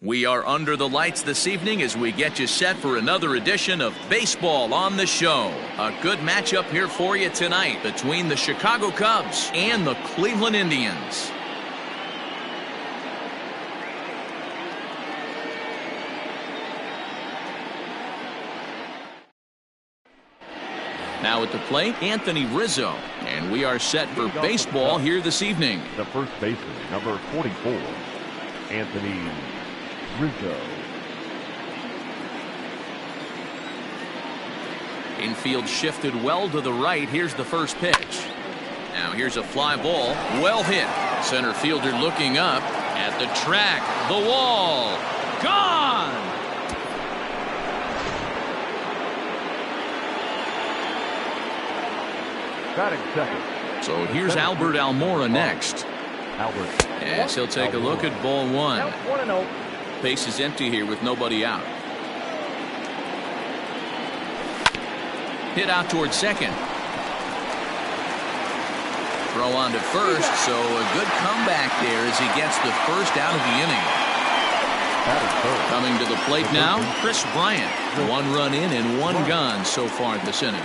We are under the lights this evening as we get you set for another edition of Baseball on the Show. A good matchup here for you tonight between the Chicago Cubs and the Cleveland Indians. Now at the plate, Anthony Rizzo. And we are set for baseball here this evening. The first baseman, number 44, Anthony Rizzo. Infield shifted well to the right. Here's the first pitch. Now here's a fly ball. Well hit. Center fielder looking up at the track. The wall. Gone. Batting second. So here's Albert Almora next. Albert. Yes, he'll take a look at ball one. 1-0. Base is empty here with nobody out. Hit out towards second. Throw on to first, so a good comeback there as he gets the first out of the inning. Coming to the plate now, Chris Bryant. One run in and one gone so far this inning.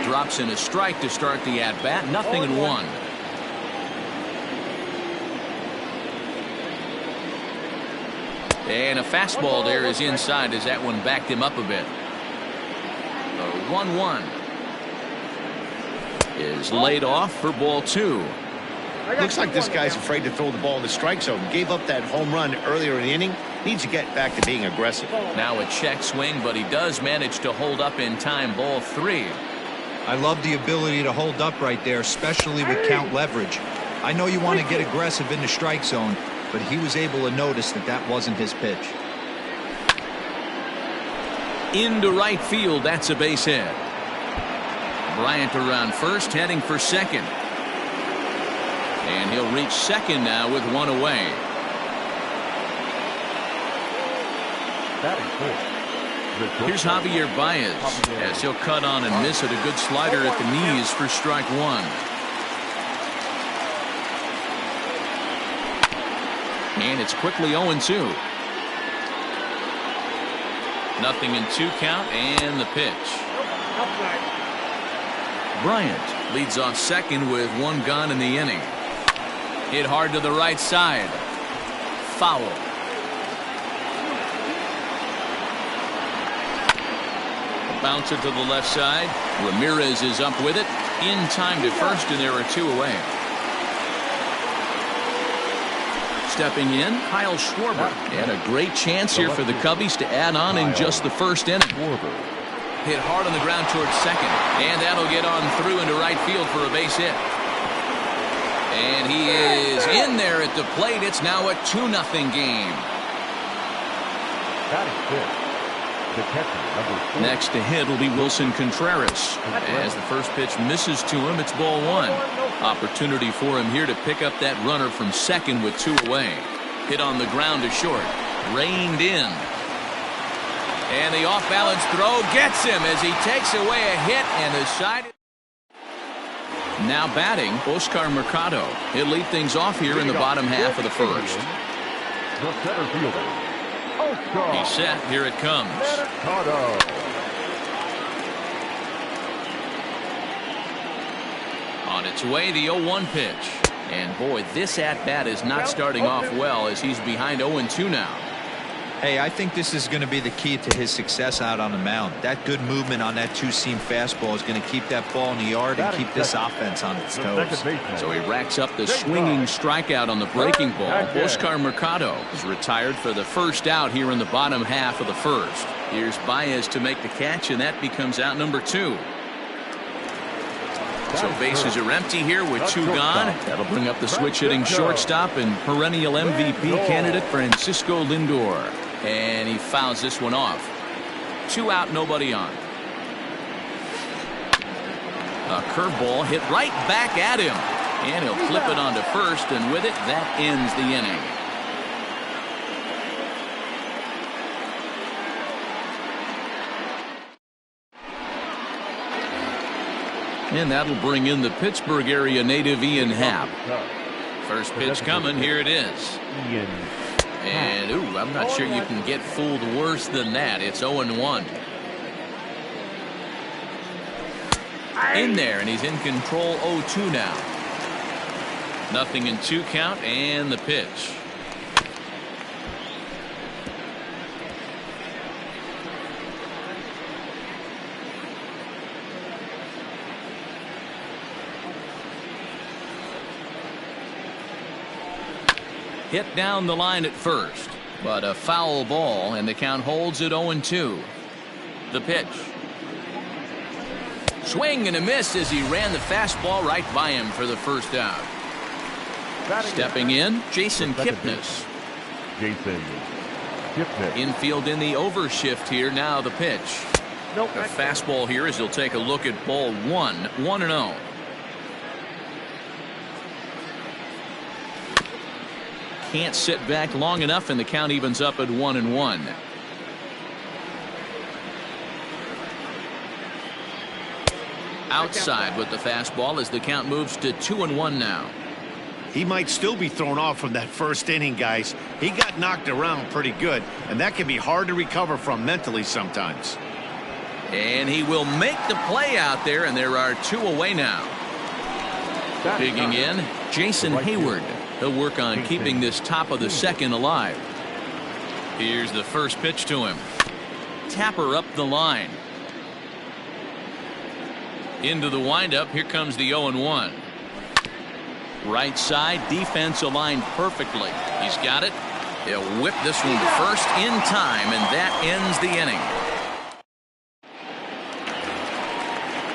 Drops in a strike to start the at-bat, 0-1. And a fastball there is inside as that one backed him up a bit. The 1-1 is laid off for ball two. Looks like this guy's afraid to throw the ball in the strike zone. Gave up that home run earlier in the inning. Needs to get back to being aggressive. Now a check swing, but he does manage to hold up in time. Ball three. I love the ability to hold up right there, especially with count leverage. I know you want to get aggressive in the strike zone, but he was able to notice that that wasn't his pitch. Into right field, that's a base hit. Bryant around first, heading for second. And he'll reach second now with one away. Batting fourth. Here's Javier Baez as he'll cut on and miss at a good slider at the knees for strike one. And it's quickly 0-2. 0-2 count and the pitch. Bryant leads off second with one gone in the inning. Hit hard to the right side. Foul. Bouncer to the left side. Ramirez is up with it. In time to first, and there are two away. Stepping in, Kyle Schwarber. And a great chance here for the Cubbies to add on in just the first inning. Hit hard on the ground towards second. And that'll get on through into right field for a base hit. And he is in there at the plate. It's now a 2-0 game. Batting fifth. The catcher, next to hit will be Wilson Contreras. As the first pitch misses to him, it's ball one. Opportunity for him here to pick up that runner from second with two away. Hit on the ground to short. Reined in. And the off-balance throw gets him as he takes away a hit and the side. Now batting, Oscar Mercado. He'll lead things off here in the bottom half of the first. the center fielder. He's set. Here it comes. On its way, the 0-1 pitch. And boy, this at-bat is not starting off well as he's behind 0-2 now. Hey, I think this is going to be the key to his success out on the mound. That good movement on that two-seam fastball is going to keep that ball in the yard and keep this offense on its toes. So he racks up the swinging strikeout on the breaking ball. Oscar Mercado is retired for the first out here in the bottom half of the first. Here's Baez to make the catch, and that becomes out number 2. So bases are empty here with 2 gone. That'll bring up the switch-hitting shortstop and perennial MVP candidate Francisco Lindor. And he fouls this one off. 2 out, nobody on. A curveball hit right back at him. And he'll flip it onto first, and with it, that ends the inning. And that'll bring in the Pittsburgh area native Ian Happ. First pitch coming. Here it is. And, ooh, I'm not sure you can get fooled worse than that. It's 0-1. In there, and he's in control 0-2 now. Nothing in 2 count, and the pitch. Hit down the line at first, but a foul ball, and the count holds at 0-2. The pitch. Swing and a miss as he ran the fastball right by him for the first out. Stepping in, Jason Kipnis. Jason Kipnis. Infield in the overshift here. Now the pitch. The fastball here as he'll take a look at ball 1, 1-0. Can't sit back long enough, and the count evens up at 1-1. Outside with the fastball as the count moves to 2-1 now. He might still be thrown off from that first inning, guys. He got knocked around pretty good, and that can be hard to recover from mentally sometimes. And he will make the play out there, and there are 2 away now. Digging in, Jason Hayward. He'll work on keeping this top of the second alive. Here's the first pitch to him. Tapper up the line. Into the windup. Here comes the 0-1. Right side, defense aligned perfectly. He's got it. He'll whip this one to first in time, and that ends the inning.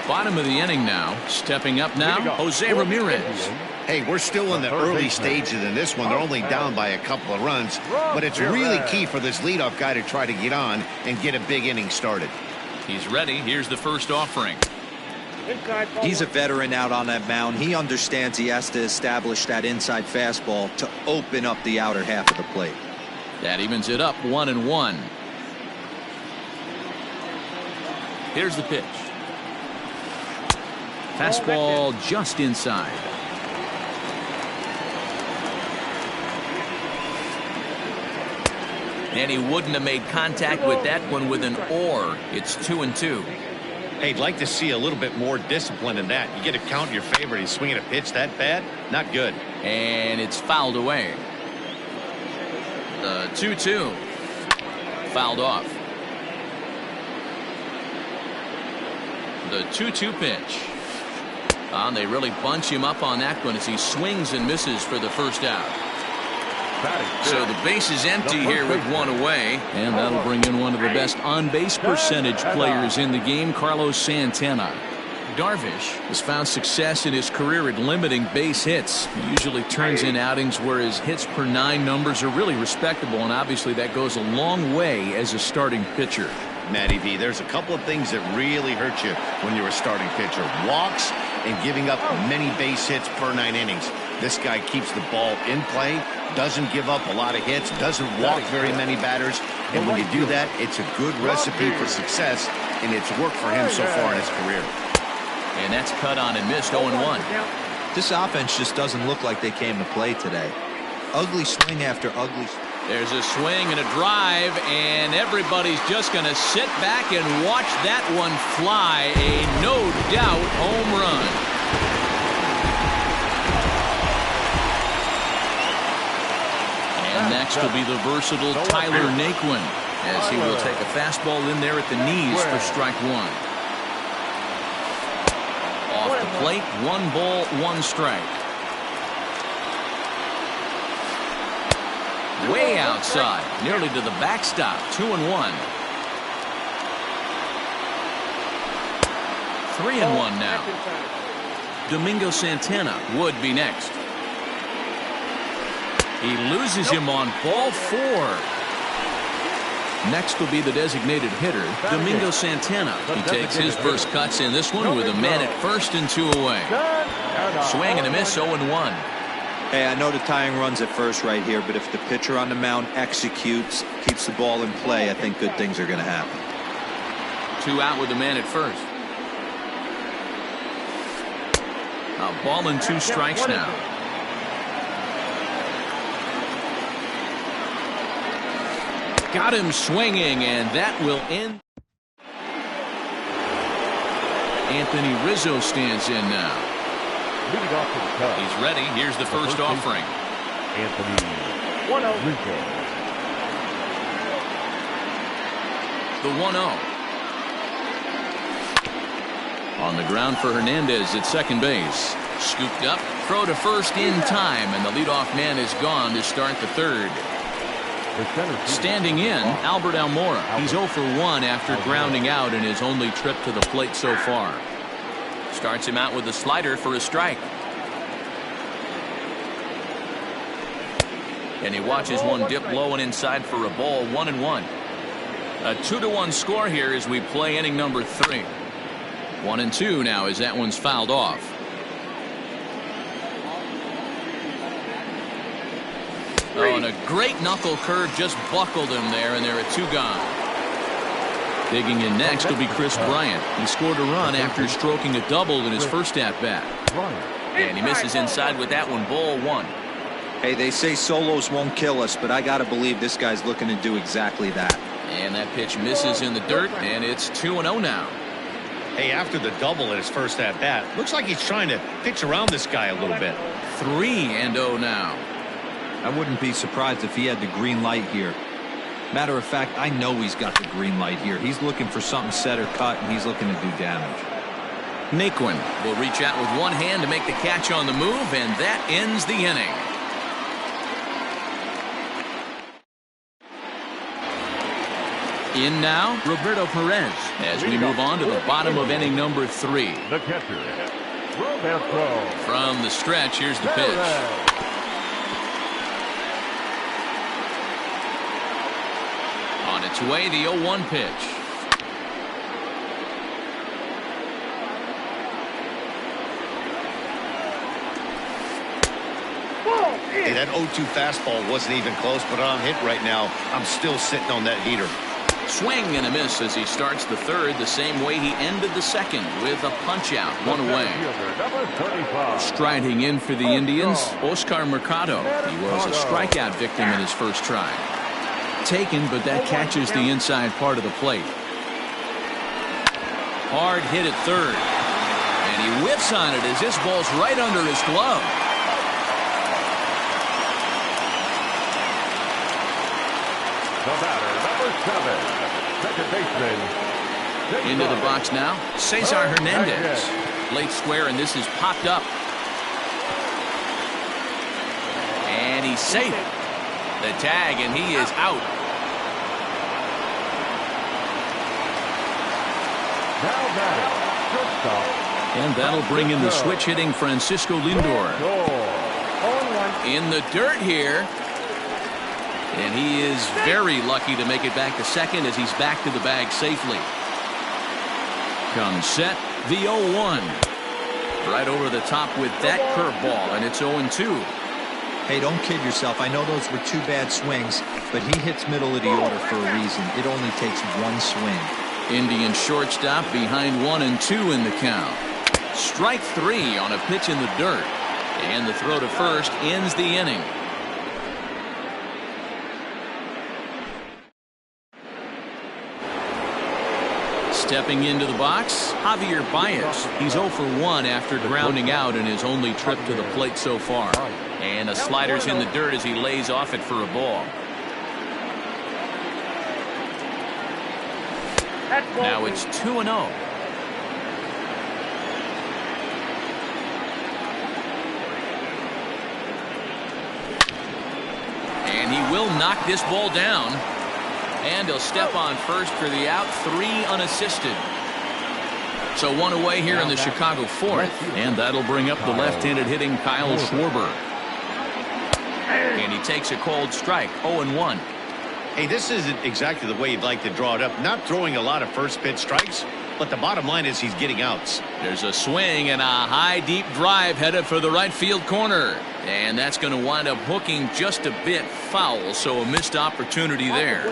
Bottom of the inning now. Stepping up now, Jose Ramirez. Hey, we're still in the early stages in this one. They're only down by a couple of runs, but it's really key for this leadoff guy to try to get on and get a big inning started. He's ready. Here's the first offering. He's a veteran out on that mound. He understands he has to establish that inside fastball to open up the outer half of the plate. That evens it up 1-1. Here's the pitch. Fastball just inside. And he wouldn't have made contact with that one with an or. It's 2-2. Hey, I'd like to see a little bit more discipline in that. You get a count in your favor, he's swinging a pitch that bad? Not good. And it's fouled away. The 2-2. Fouled off. The 2-2 pitch. They really bunch him up on that one as he swings and misses for the first out. So the base is empty here with 1 away, and that'll bring in one of the best on-base percentage players in the game, Carlos Santana. Darvish has found success in his career at limiting base hits. He usually turns in outings where his hits per 9 numbers are really respectable, and obviously that goes a long way as a starting pitcher. Matty V, there's a couple of things that really hurt you when you're a starting pitcher. Walks and giving up many base hits per 9 innings. This guy keeps the ball in play, doesn't give up a lot of hits, doesn't walk very many batters. And when you do that, it's a good recipe for success, and it's worked for him so far in his career. And that's cut on and missed 0-1. This offense just doesn't look like they came to play today. Ugly swing after ugly. There's a swing and a drive, and everybody's just going to sit back and watch that one fly. A no-doubt home run. And next will be the versatile Tyler Naquin, as he will take a fastball in there at the knees for strike 1. Off the plate, 1 ball, 1 strike. Way outside, nearly to the backstop. 2-1. 3-1 now. Domingo Santana would be next. He loses him on ball 4. Next will be the designated hitter, Domingo Santana. He takes his first cuts in this one with a man at first and 2 away. Swing and a miss, 0-1. Hey, I know the tying run's at first right here, but if the pitcher on the mound executes, keeps the ball in play, I think good things are going to happen. 2 out with the man at first. A ball and 2 strikes now. Got him swinging, and that will end. Anthony Rizzo stands in now. Leading off to the Cubs. He's ready. Here's the first offering. Anthony Rizzo. The 1-0. On the ground for Hernandez at second base. Scooped up, throw to first in time, and the leadoff man is gone to start the third. Standing in, Albert Almora. He's 0 for 1 after grounding out in his only trip to the plate so far. Starts him out with a slider for a strike. And he watches one dip low and inside for a ball, 1-1. A 2-1 score here as we play inning number 3. 1-2 now as that one's fouled off. Oh, and a great knuckle curve just buckled him there, and there are 2 gone. Digging in next will be Chris Bryant. He scored a run after stroking a double in his first at-bat. And he misses inside with that one, ball 1. Hey, they say solos won't kill us, but I got to believe this guy's looking to do exactly that. And that pitch misses in the dirt, and it's 2-0 now. Hey, after the double in his first at-bat, looks like he's trying to pitch around this guy a little bit. 3-0 now. I wouldn't be surprised if he had the green light here. Matter of fact, I know he's got the green light here. He's looking for something set or cut, and he's looking to do damage. Naquin will reach out with one hand to make the catch on the move, and that ends the inning. In now, Roberto Perez, as we move on to the bottom of inning number 3. The catcher, Roberto. From the stretch, here's the pitch. On its way, the 0-1 pitch. Hey, that 0-2 fastball wasn't even close, but on hit right now, I'm still sitting on that heater. Swing and a miss as he starts the third the same way he ended the second, with a punch-out, 1 away. Striding in for the Indians, Oscar Mercado. He was a strikeout victim in his first try. Taken, but that catches the inside part of the plate. Hard hit at third. And he whiffs on it as this ball's right under his glove. The batter, number 7, second baseman. Into the box now, Cesar Hernandez. Late square, and this is popped up. And he's safe. The tag, and he is out. Now batting, shortstop. And that'll bring in the switch hitting Francisco Lindor. In the dirt here. And he is very lucky to make it back to second as he's back to the bag safely. Comes set, the 0-1. Right over the top with that curveball, and it's 0-2. Hey, don't kid yourself. I know those were 2 bad swings, but he hits middle of the order for a reason. It only takes 1 swing. Indian shortstop behind 1-2 in the count. Strike 3 on a pitch in the dirt. And the throw to first ends the inning. Stepping into the box, Javier Baez. He's 0 for 1 after grounding out in his only trip to the plate so far. And a slider's in the dirt as he lays off it for a ball. Now it's 2-0. And he will knock this ball down. And he'll step on first for the out, 3 unassisted. So 1 away here in the Chicago 4th. And that'll bring up the left-handed hitting Kyle Schwarber. And he takes a cold strike, 0-1. Hey, this isn't exactly the way you'd like to draw it up. Not throwing a lot of first pitch strikes, but the bottom line is he's getting outs. There's a swing and a high deep drive headed for the right field corner. And that's going to wind up hooking just a bit foul, so a missed opportunity there.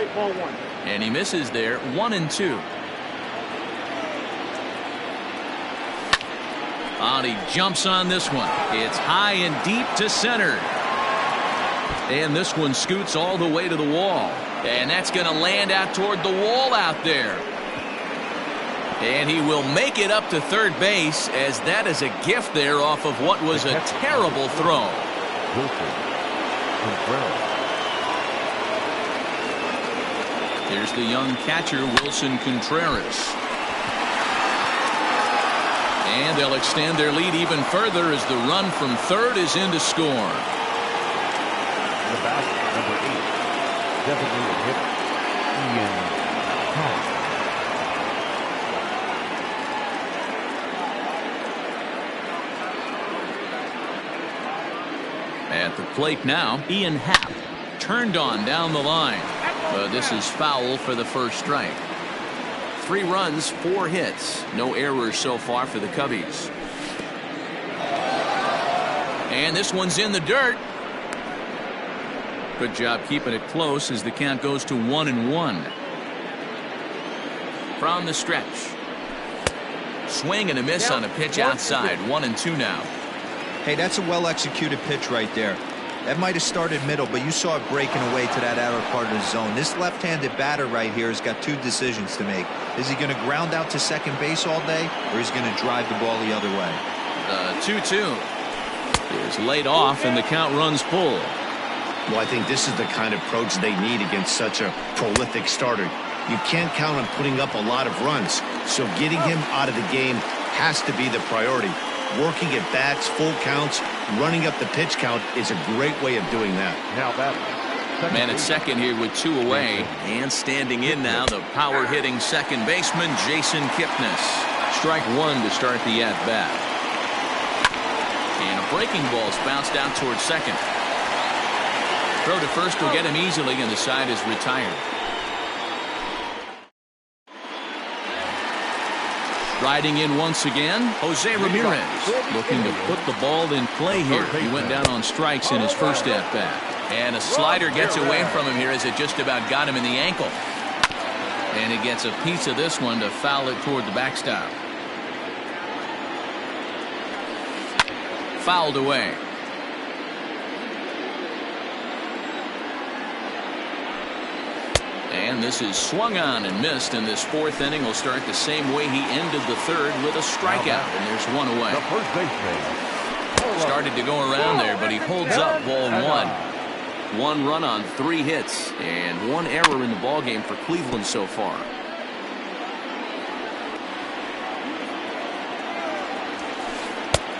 And he misses there, 1-2. He jumps on this one. It's high and deep to center. And this one scoots all the way to the wall. And that's going to land out toward the wall out there. And he will make it up to third base, as that is a gift there off of what was a terrible throw. Here's the young catcher, Wilson Contreras. And they'll extend their lead even further as the run from third is in to score. The bat, number 8, designated hitter, Ian Happ. At the plate now, Ian Happ turned on down the line. But this is foul for the first strike. 3 runs, 4 hits. No errors so far for the Cubbies. And this one's in the dirt. Good job keeping it close as the count goes to 1-1. From the stretch. Swing and a miss on a pitch outside. 1-2 now. Hey, that's a well-executed pitch right there. That might have started middle, but you saw it breaking away to that outer part of the zone. This left-handed batter right here has got 2 decisions to make. Is he going to ground out to second base all day, or is he going to drive the ball the other way? 2-2 is laid off, and the count runs full. Well, I think this is the kind of approach they need against such a prolific starter. You can't count on putting up a lot of runs, so getting him out of the game has to be the priority. Working at bats, full counts, running up the pitch count is a great way of doing that. Now that Man at second here with 2 away, and standing in now the power-hitting second baseman Jason Kipnis. Strike 1 to start the at-bat. And a breaking ball's bounced out towards second. Throw to first will get him easily, and the side is retired. Riding in once again, Jose Ramirez, looking to put the ball in play here. He went down on strikes in his first at-bat. And a slider gets away from him here as it just about got him in the ankle. And he gets a piece of this one to foul it toward the backstop. Fouled away. And this is swung on and missed, and this 4th inning will start the same way he ended the 3rd with a strikeout, and there's 1 away. the first baseman. Started to go around there, but he holds up ball 1. 1 run on 3 hits, and 1 error in the ballgame for Cleveland so far.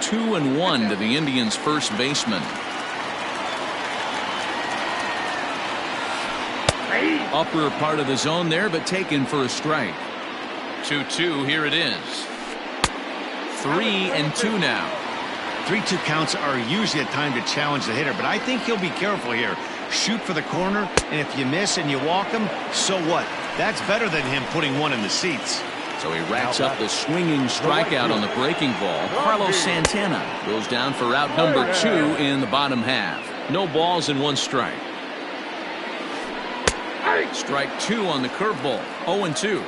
Two and 1 to the Indians' first baseman. Upper part of the zone there, but taken for a strike. 2-2, here it is. 3-2 now. 3-2 counts are usually a time to challenge the hitter, but I think he'll be careful here. Shoot for the corner, and if you miss and you walk him, so what? That's better than him putting 1 in the seats. So he racks up the swinging strikeout on the breaking ball. Carlos Santana goes down for out number 2 in the bottom half. No balls and 1 strike. Strike 2 on the curveball. 0-2.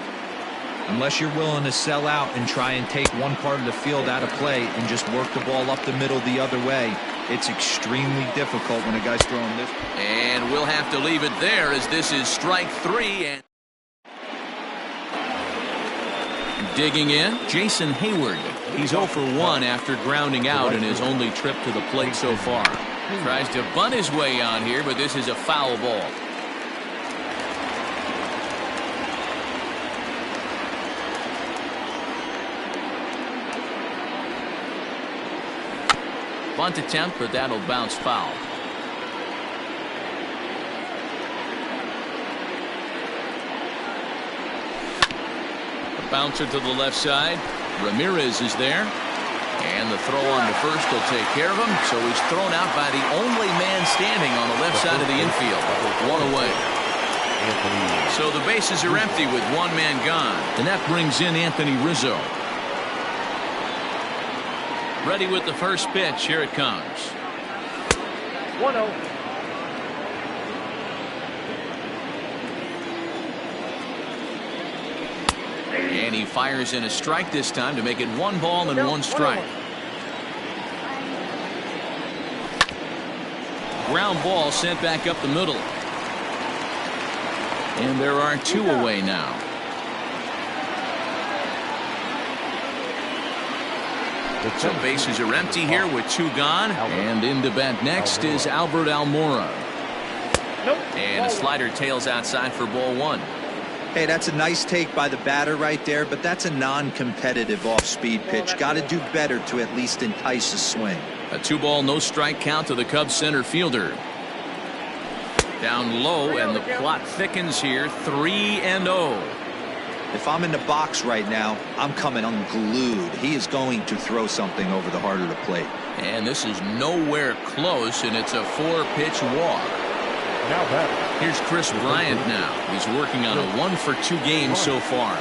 Unless you're willing to sell out and try and take one part of the field out of play and just work the ball up the middle the other way, it's extremely difficult when a guy's throwing this. And we'll have to leave it there as this is strike 3. And digging in, Jason Hayward. He's 0 for 1 after grounding out in his only trip to the plate so far. Tries to bunt his way on here, but this is a foul ball. Bunt attempt, but that'll bounce foul. The bouncer to the left side. Ramirez is there. And the throw on to first will take care of him. So he's thrown out by the only man standing on the left side of the infield. 1 away. So the bases are empty with 1 man gone. And that brings in Anthony Rizzo. Ready with the first pitch. Here it comes. 1-0. And he fires in a strike this time to make it 1 ball and 1 strike. Ground ball sent back up the middle. And there are 2 away now. So bases are empty here with 2 gone. And in to bat next is Albert Almora. And a slider tails outside for ball 1. Hey, that's a nice take by the batter right there, but that's a non-competitive off-speed pitch. Got to do better to at least entice a swing. A 2-ball, no strike count to the Cubs center fielder. Down low, and the plot thickens here. 3-0. If I'm in the box right now, I'm coming unglued. He is going to throw something over the heart of the plate. And this is nowhere close, and it's a 4-pitch walk. Now batter. Here's Chris Bryant now. He's working on a 1-for-2 game so far.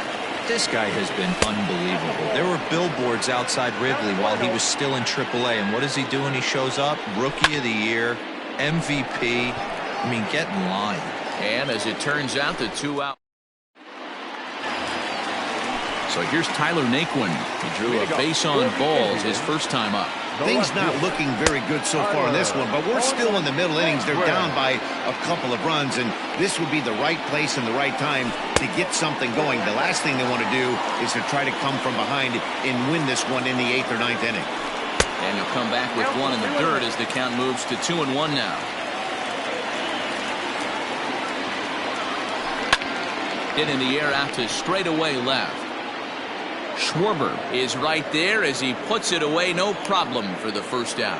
This guy has been unbelievable. There were billboards outside Wrigley while he was still in AAA, and what does he do when he shows up? Rookie of the Year, MVP. I mean, get in line. And as it turns out, the 2-out. So here's Tyler Naquin. He drew a base on balls his first time up. Things not looking very good so far in this one, but we're still in the middle innings. They're down by a couple of runs, and this would be the right place and the right time to get something going. The last thing they want to do is to try to come from behind and win this one in the 8th or 9th inning. And he'll come back with 1 in the dirt as the count moves to 2-1 now. Hit in the air out to straightaway left. Schwarber is right there as he puts it away, no problem for the first out.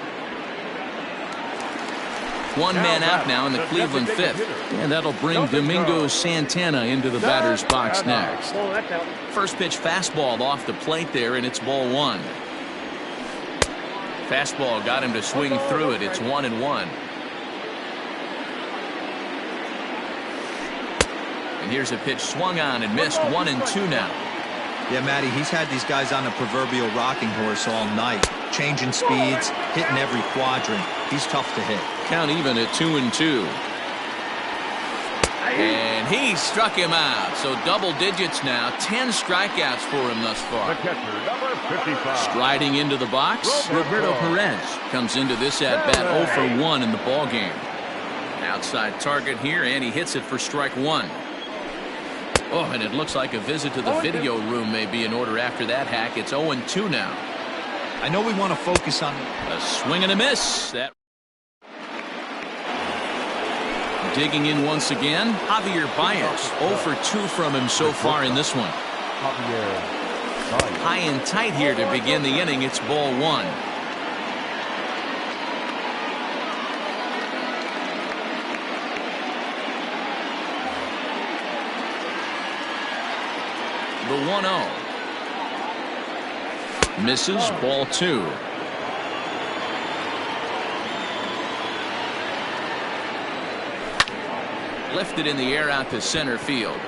1 man out now in the Cleveland 5th. And that'll bring Domingo Santana into the batter's box next. First pitch fastball off the plate there, and it's ball 1. Fastball got him to swing through it. It's 1-1. And here's a pitch swung on and missed. 1-2 now. Yeah, Matty, he's had these guys on a proverbial rocking horse all night, changing speeds, hitting every quadrant. He's tough to hit. Count even at 2-2. And he struck him out. So double digits now. 10 strikeouts for him thus far. The catcher, number 55. Striding into the box, Roberto Perez comes into this at-bat 0 for 1 in the ballgame. Outside target here, and he hits it for strike 1. Oh, and it looks like a visit to the video room may be in order after that hack. It's 0-2 now. I know we want to focus on A swing and a miss. That digging in once again, Javier Baez. 0 for 2 from him so far in this one. High and tight here to begin the inning. It's ball 1. The 1-0. Misses, ball 2. Lifted in the air out to center field.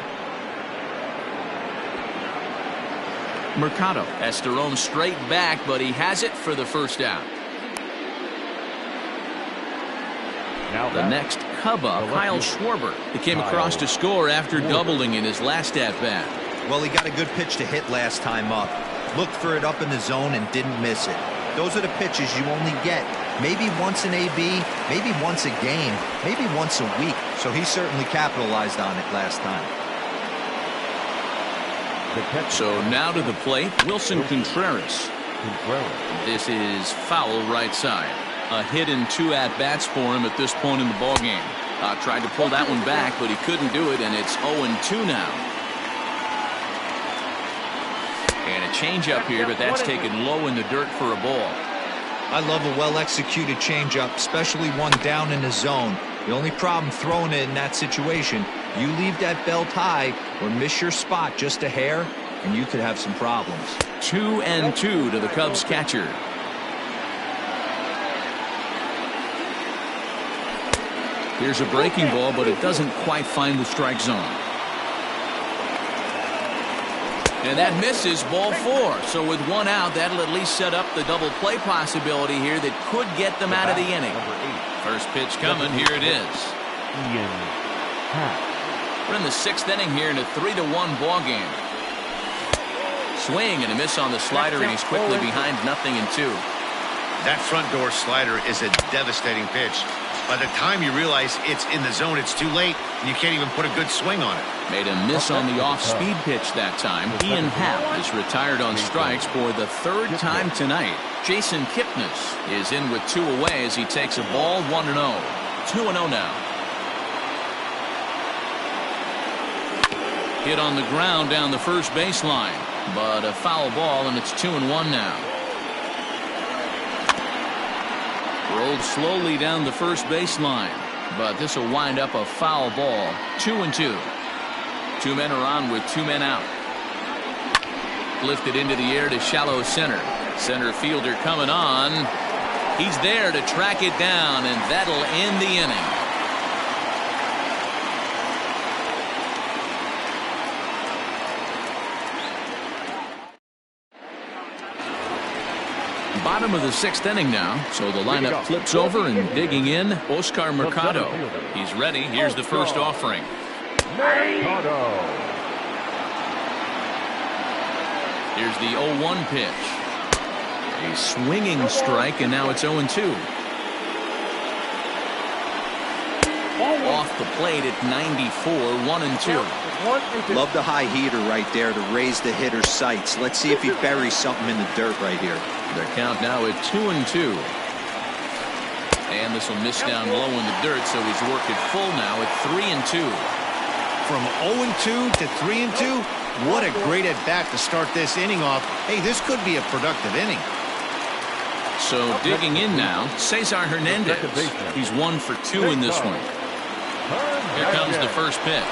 Mercado has to roam straight back, but he has it for the first out. Now The next Cub up, Kyle Schwarber. He came across to score after doubling in his last at-bat. Well, he got a good pitch to hit last time up. Looked for it up in the zone and didn't miss it. Those are the pitches you only get maybe once in AB, maybe once a game, maybe once a week. So he certainly capitalized on it last time. So now to the plate, Wilson Contreras. This is foul right side. A hit and 2 at-bats for him at this point in the ballgame. Tried to pull that one back, but he couldn't do it, and it's 0-2 now. And a changeup here, but that's taken low in the dirt for a ball. I love a well-executed changeup, especially one down in the zone. The only problem throwing it in that situation, you leave that belt high or miss your spot just a hair, and you could have some problems. 2-2 to the Cubs catcher. Here's a breaking ball, but it doesn't quite find the strike zone. And that misses, ball 4. So with 1 out, that'll at least set up the double play possibility here that could get them out of the inning. First pitch coming, here it is. We're in the 6th inning here in a 3-1 ball game. Swing and a miss on the slider, and he's quickly behind 0-2. That front door slider is a devastating pitch. By the time you realize it's in the zone, it's too late, and you can't even put a good swing on it. Made a miss on the off-speed pitch that time. Ian Happ is retired on strikes for the third time tonight. Jason Kipnis is in with 2 away as he takes a ball 1-0. 2-0 now. Hit on the ground down the first baseline, but a foul ball, and it's 2-1 now. Rolled slowly down the first baseline, but this will wind up a foul ball. 2-2. 2 men are on with 2 men out. Lifted into the air to shallow center. Center fielder coming on. He's there to track it down, and that'll end the inning. Bottom of the 6th inning now, so the lineup flips over, and digging in, Oscar Mercado. He's ready. Here's the first offering. Here's the 0-1 pitch. A swinging strike, and now it's 0-2. Off the plate at 94, 1-2. Love the high heater right there to raise the hitter's sights. Let's see if he buries something in the dirt right here. The count now at 2-2. And this will miss down low in the dirt, so he's worked it full now at 3-2. From 0-2 to 3-2, what a great at-bat to start this inning off. Hey, this could be a productive inning. So digging in now, Cesar Hernandez. He's 1 for 2 in this one. Here comes the first pitch.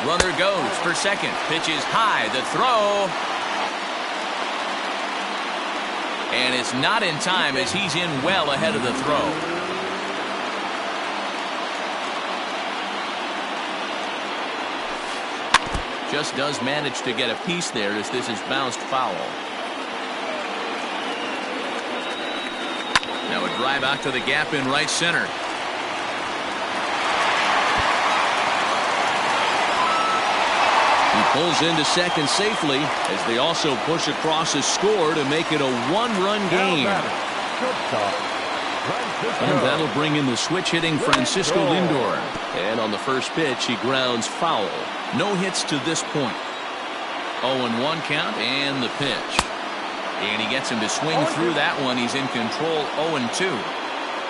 Runner goes for second. Pitch is high. The throw. And it's not in time as he's in well ahead of the throw. Just does manage to get a piece there as this is bounced foul. Now a drive out to the gap in right center. He pulls into second safely as they also push across a score to make it a 1-run game. And that'll bring in the switch hitting Francisco Lindor. And on the first pitch, he grounds foul. No hits to this point. 0-1 count and the pitch. And he gets him to swing through that one. He's in control. 0-2.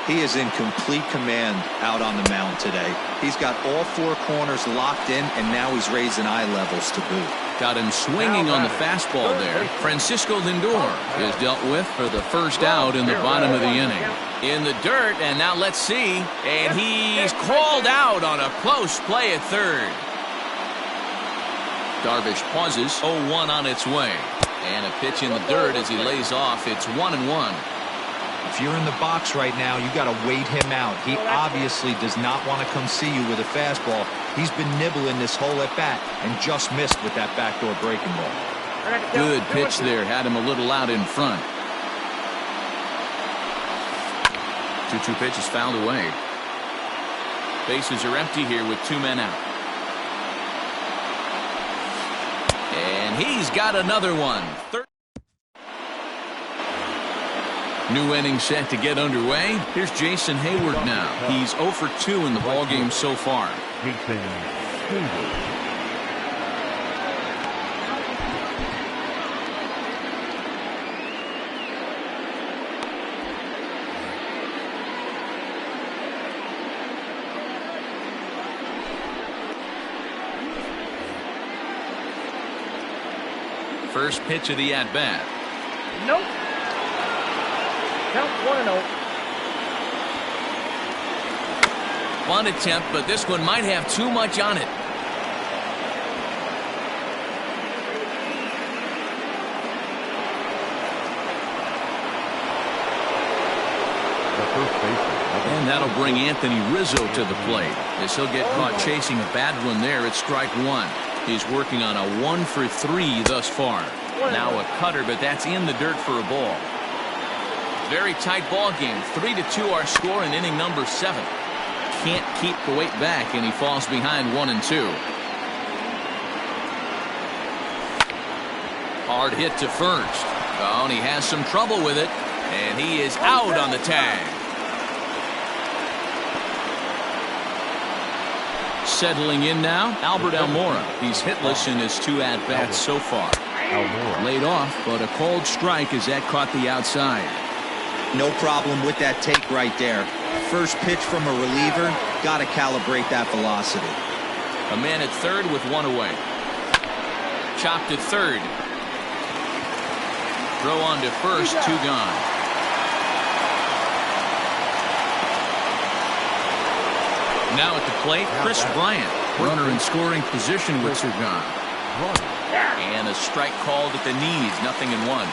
He is in complete command out on the mound today. He's got all 4 corners locked in, and now he's raising eye levels to boot. Got him swinging on the fastball there. Francisco Lindor is dealt with for the first out in the bottom of the inning. In the dirt, and now let's see. And he's called out on a close play at third. Darvish pauses. 0-1 on its way. And a pitch in the dirt as he lays off. It's 1-1. If you're in the box right now, you got to wait him out. He obviously does not want to come see you with a fastball. He's been nibbling this whole at bat and just missed with that backdoor breaking ball. Good pitch there. Had him a little out in front. 2-2 pitch is fouled away. Bases are empty here with 2 men out. And he's got another one. New inning set to get underway. Here's Jason Hayward now. He's 0 for 2 in the ballgame so far. First pitch of the at-bat. Nope. Count 1-0. One attempt, but this one might have too much on it. And that'll bring Anthony Rizzo to the plate as he'll get caught chasing a bad one there at strike 1. He's working on a 1 for 3 thus far. Now a cutter, but that's in the dirt for a ball. Very tight ball game. 3-2 our score in inning number 7. Can't keep the weight back, and he falls behind 1-2. Hard hit to first. Oh, and he has some trouble with it, and he is out on the tag. Settling in now, Albert Almora. He's hitless in his 2 at-bats so far. Laid off, but a called strike as that caught the outside. No problem with that take right there. First pitch from a reliever, got to calibrate that velocity. A man at third with 1 away. Chopped at third. Throw on to first, 2 gone. Now at the plate, Chris Bryant. Runner in scoring position with Surgan. And a strike called at the knees, 0-1.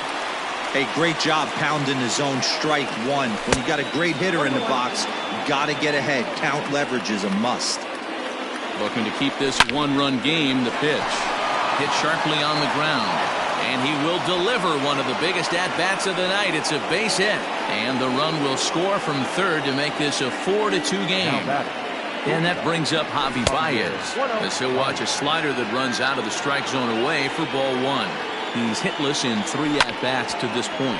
Hey, great job pounding the zone, strike 1. When you got a great hitter in the box, you got to get ahead. Count leverage is a must. Looking to keep this 1-run game, the pitch. Hit sharply on the ground. And he will deliver one of the biggest at-bats of the night. It's a base hit. And the run will score from third to make this a 4-2 game. And that brings up Javi Baez, as he'll watch a slider that runs out of the strike zone away for ball 1. He's hitless in 3 at-bats to this point.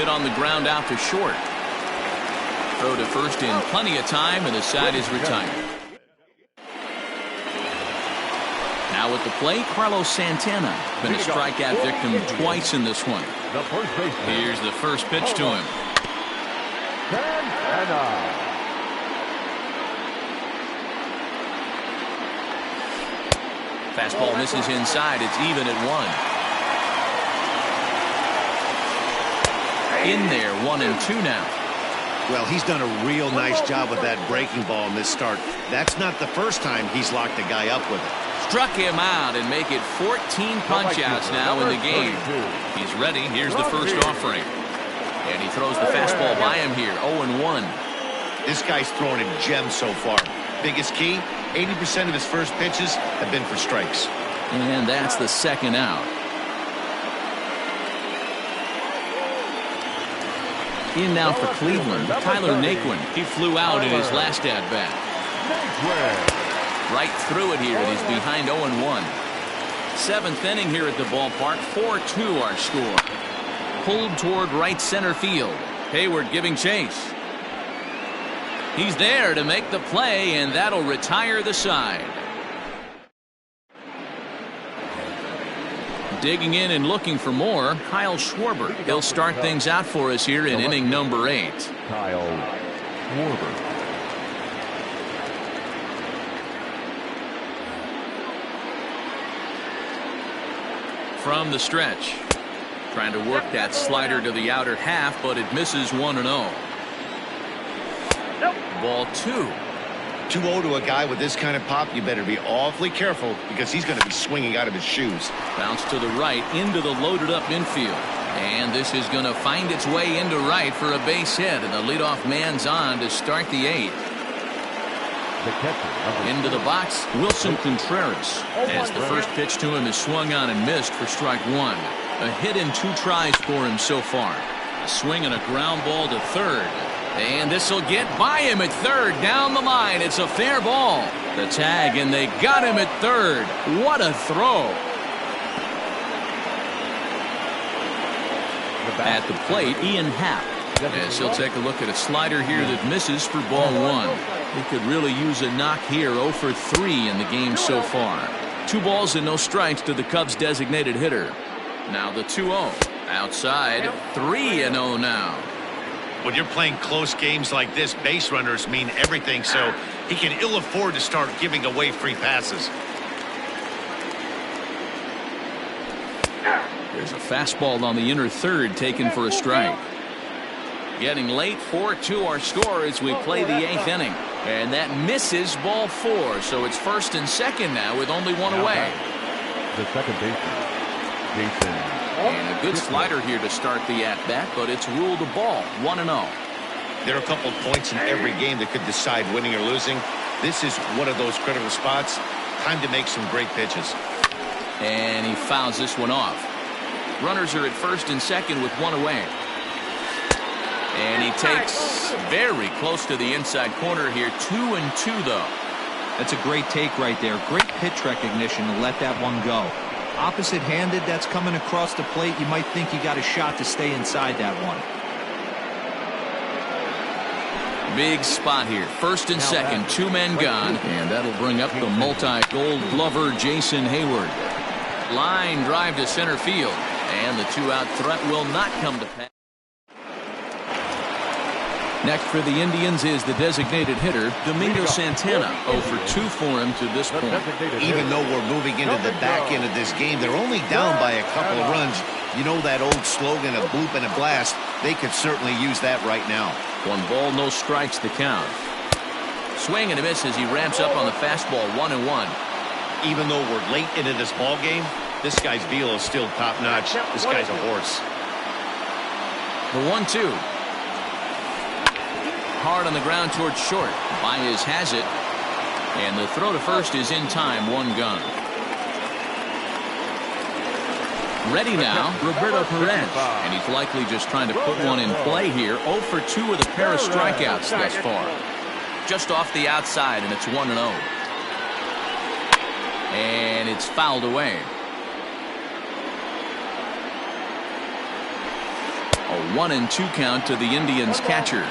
Hit on the ground out to short. Throw to first in plenty of time, and the side is retired. Now at the plate, Carlos Santana. Been a strikeout victim twice in this one. Here's the first pitch to him. Fastball misses inside. It's even at 1. In there, 1-2 now. Well, he's done a real nice job with that breaking ball in this start. That's not the first time he's locked a guy up with it. Struck him out and make it 14 punch-outs now in the game. He's ready. Here's the first offering. And he throws the fastball by him here, 0-1. This guy's throwing a gem so far. Biggest key, 80% of his first pitches have been for strikes. And that's the second out. In now for Cleveland, Tyler Naquin. He flew out in his last at-bat. Right through it here, and he's behind 0-1. 7th inning here at the ballpark, 4-2 our score. Pulled toward right center field. Hayward giving chase. He's there to make the play, and that'll retire the side. Digging in and looking for more, Kyle Schwarber. He'll start things out for us here in inning number 8. Kyle Schwarber. From the stretch. Trying to work that slider to the outer half, but it misses 1-0. Ball 2. 2-0 to a guy with this kind of pop, you better be awfully careful because he's going to be swinging out of his shoes. Bounce to the right into the loaded up infield. And this is going to find its way into right for a base hit. And the leadoff man's on to start the 8th. Into the box, Wilson Contreras. As the first pitch to him is swung on and missed for strike 1. A hit in 2 tries for him so far. A swing and a ground ball to third. And this will get by him at third. Down the line. It's a fair ball. The tag, and they got him at third. What a throw. At the plate, Ian Happ. As he'll take a look at a slider here that misses for ball 1. He could really use a knock here. 0 for 3 in the game so far. 2 balls and no strikes to the Cubs' designated hitter. Now the 2-0. Outside, 3-0 now. When you're playing close games like this, base runners mean everything, so he can ill afford to start giving away free passes. There's a fastball on the inner third taken for a strike. Getting late, 4-2 our score as we play the 8th inning. And that misses ball 4, so it's first and second now with only 1 away. The second baseman, Jason. And a good slider here to start the at-bat, but it's ruled a ball, 1-0. There are a couple of points in every game that could decide winning or losing. This is one of those critical spots. Time to make some great pitches. And he fouls this one off. Runners are at first and second with 1 away. And he takes very close to the inside corner here. 2-2 though. That's a great take right there. Great pitch recognition to let that one go. Opposite-handed, that's coming across the plate. You might think you got a shot to stay inside that one. Big spot here. First and second, two men gone, and that'll bring up the multi-gold glover Jason Hayward. Line drive to center field, and the two-out threat will not come to pass. Next for the Indians is the designated hitter, Domingo Santana. 0 for 2 for him to this point. Even though we're moving into the back end of this game, they're only down by a couple of runs. You know that old slogan, a bloop and a blast. They could certainly use that right now. 1 ball, no strikes the count. Swing and a miss as he ramps up on the fastball, 1-1. Even though we're late into this ball game, this guy's deal is still top-notch. This guy's a horse. The 1-2. Hard on the ground towards short. Baez has it. And the throw to first is in time, 1 gone. Ready now, Roberto Perez. And he's likely just trying to put one in play here. 0 for 2 with a pair of strikeouts thus far. Just off the outside, and it's 1-0. And it's fouled away. A 1-2 count to the Indians catcher.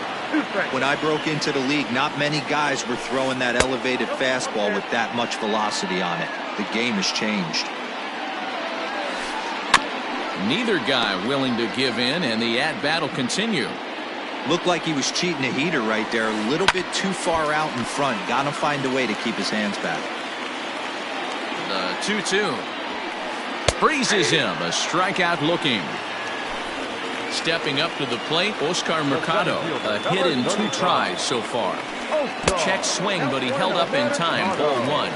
When I broke into the league, not many guys were throwing that elevated fastball with that much velocity on it. The game has changed. Neither guy willing to give in, and the at-bat will continue. Looked like he was cheating a heater right there. A little bit too far out in front. Got to find a way to keep his hands back. The 2-2. Freezes him. A strikeout looking. Stepping up to the plate, Oscar Mercado. A hit in 2 tries so far. Check swing, but he held up in time. Ball 1.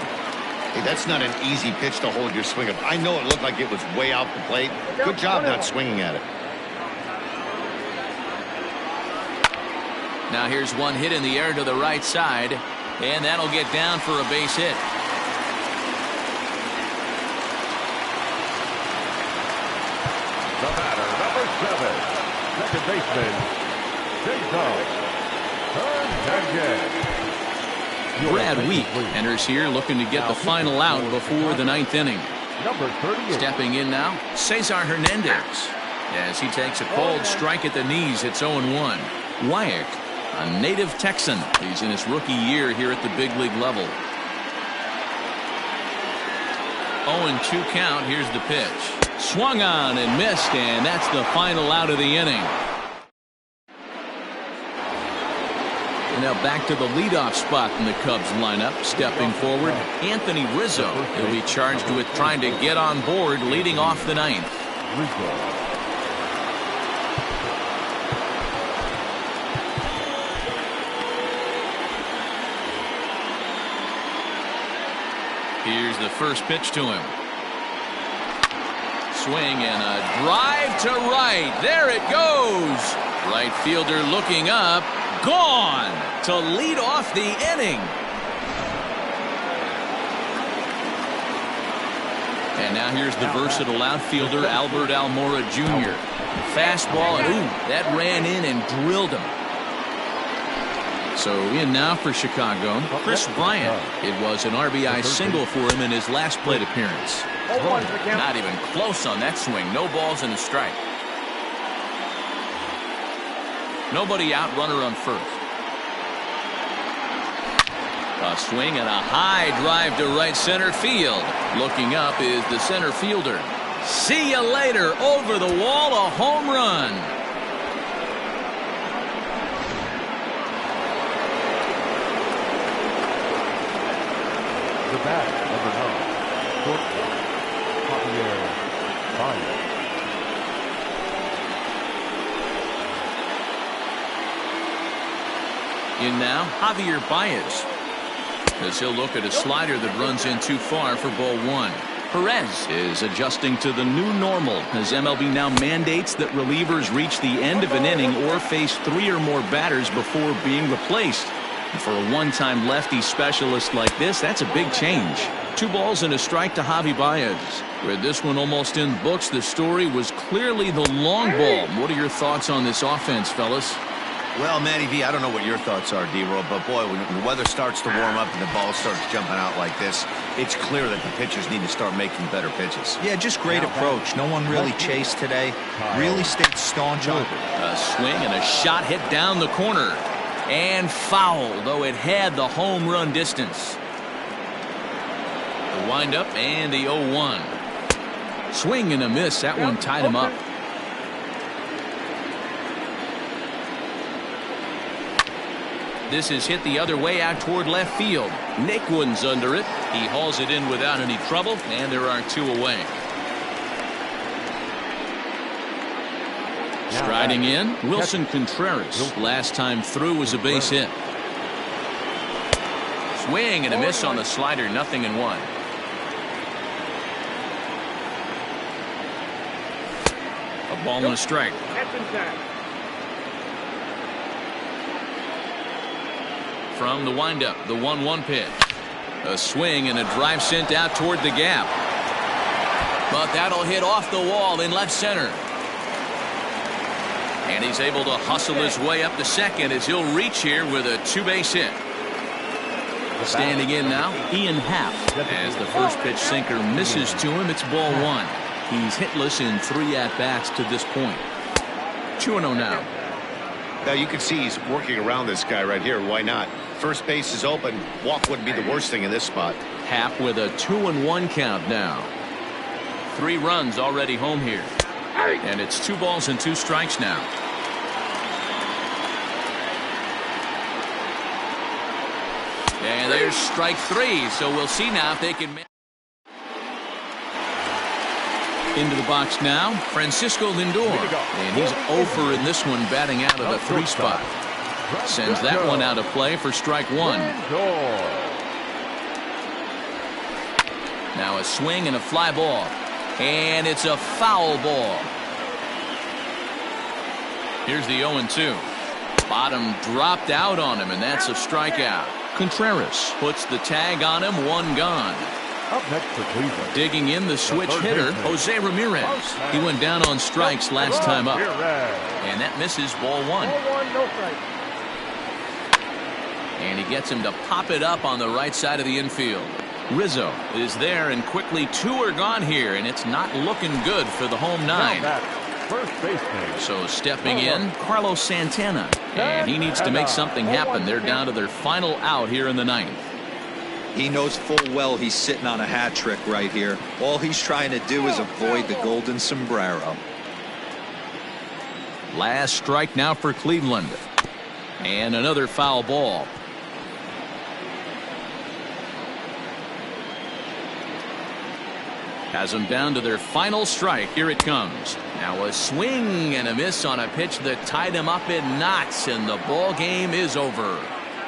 Hey, that's not an easy pitch to hold your swing of. I know it looked like it was way out the plate. Good job not swinging at it. Now here's one hit in the air to the right side, and that'll get down for a base hit. The batter, number 7, second baseman, Jason Hernandez. Brad Wheat enters here looking to get the final out before the 9th inning. Number 38. Stepping in now, Cesar Hernandez. As he takes a cold strike at the knees, it's 0-1. Wyack, a native Texan. He's in his rookie year here at the big league level. 0-2 count. Here's the pitch. Swung on and missed, and that's the final out of the inning. And now back to the leadoff spot in the Cubs lineup. Stepping forward, Anthony Rizzo. He'll be charged with trying to get on board leading off the 9th. Here's the first pitch to him. Swing and a drive to right. There it goes. Right fielder looking up. Gone to lead off the inning. And now here's the versatile outfielder Albert Almora Jr. Fastball, and ooh, that ran in and drilled him. So in now for Chicago, Chris Bryant. It was an RBI single for him in his last plate appearance. Not even close on that swing. No balls and a strike. Nobody out, runner on first. A swing and a high drive to right center field. Looking up is the center fielder. See you later. Over the wall, a home run. The bat, number 9, shortstop, Javier Baez. In now, Javier Baez. As he'll look at a slider that runs in too far for ball 1. Perez is adjusting to the new normal as MLB now mandates that relievers reach the end of an inning or face 3 or more batters before being replaced. And for a one-time lefty specialist like this, that's a big change. 2 balls and a strike to Javi Baez. With this one almost in books, the story was clearly the long ball. What are your thoughts on this offense, fellas? Well, Matty V, I don't know what your thoughts are, D-Roll, but boy, when the weather starts to warm up and the ball starts jumping out like this, it's clear that the pitchers need to start making better pitches. Yeah, just great approach. No one really chased today. Really stayed staunch on it. A swing and a shot hit down the corner. And foul, though it had the home run distance. The windup and the 0-1. Swing and a miss. That one tied him up. This is hit the other way out toward left field. Naquin's under it. He hauls it in without any trouble, and there are 2 away. Striding in, Wilson Contreras. Last time through was a base hit. Swing and a miss on the slider, 0-1. A ball and a strike. From the windup, the 1-1 pitch. A swing and a drive sent out toward the gap. But that'll hit off the wall in left center. And he's able to hustle his way up to second as he'll reach here with a 2-base hit. Standing in now, Ian Happ. As the first pitch sinker misses to him, it's ball 1. He's hitless in 3 at-bats to this point. 2-0 now. Now you can see he's working around this guy right here. Why not? First base is open. Walk wouldn't be the worst thing in this spot. Happ with a 2-1 count now. 3 runs already home here. And it's 2 balls and 2 strikes now. And there's strike 3. So we'll see now if they can. Into the box now, Francisco Lindor. And he's 0 in this one, batting out of the 3 spot. Sends that one out of play for strike 1. Now a swing and a fly ball. And it's a foul ball. Here's the 0-2. Bottom dropped out on him, and that's a strikeout. Contreras puts the tag on him, 1 gone. Up next for Cleveland. Digging in the switch hitter, Jose Ramirez. He went down on strikes last time up. And that misses, ball 1. And he gets him to pop it up on the right side of the infield. Rizzo is there, and quickly 2 are gone here, and it's not looking good for the home 9. First baseman. So stepping in, Carlos Santana. And he needs to make something happen. They're down to their final out here in the 9th. He knows full well he's sitting on a hat trick right here. All he's trying to do is avoid the golden sombrero. Last strike now for Cleveland. And another foul ball. Has them down to their final strike. Here it comes. Now a swing and a miss on a pitch that tied him up in knots, and the ball game is over.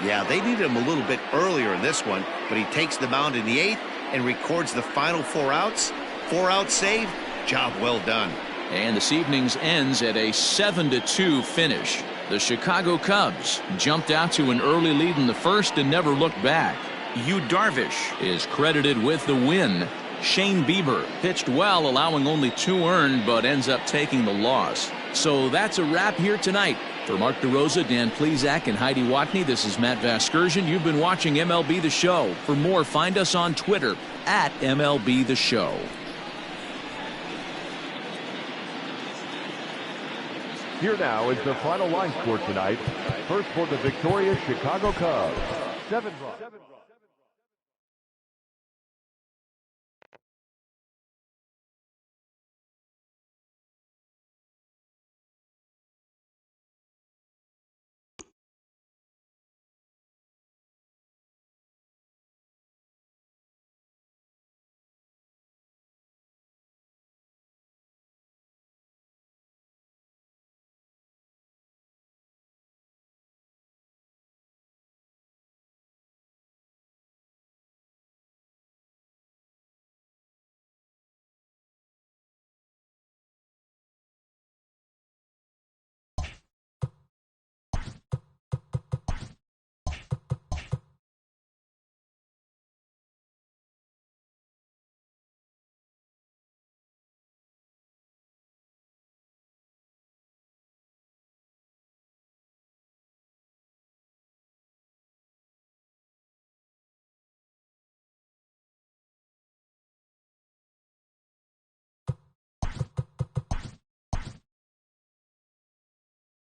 Yeah, they needed him a little bit earlier in this one, but he takes the mound in the 8th and records the final 4 outs. 4-out save. Job well done. And this evening's ends at a 7-2 finish. The Chicago Cubs jumped out to an early lead in the first and never looked back. Yu Darvish is credited with the win. Shane Bieber pitched well, allowing only 2 earned, but ends up taking the loss. So that's a wrap here tonight. For Mark DeRosa, Dan Plesac, and Heidi Watney, this is Matt Vasgersian. You've been watching MLB The Show. For more, find us on Twitter at MLB The Show. Here now is the final line score tonight. First for the victorious Chicago Cubs. 7 runs.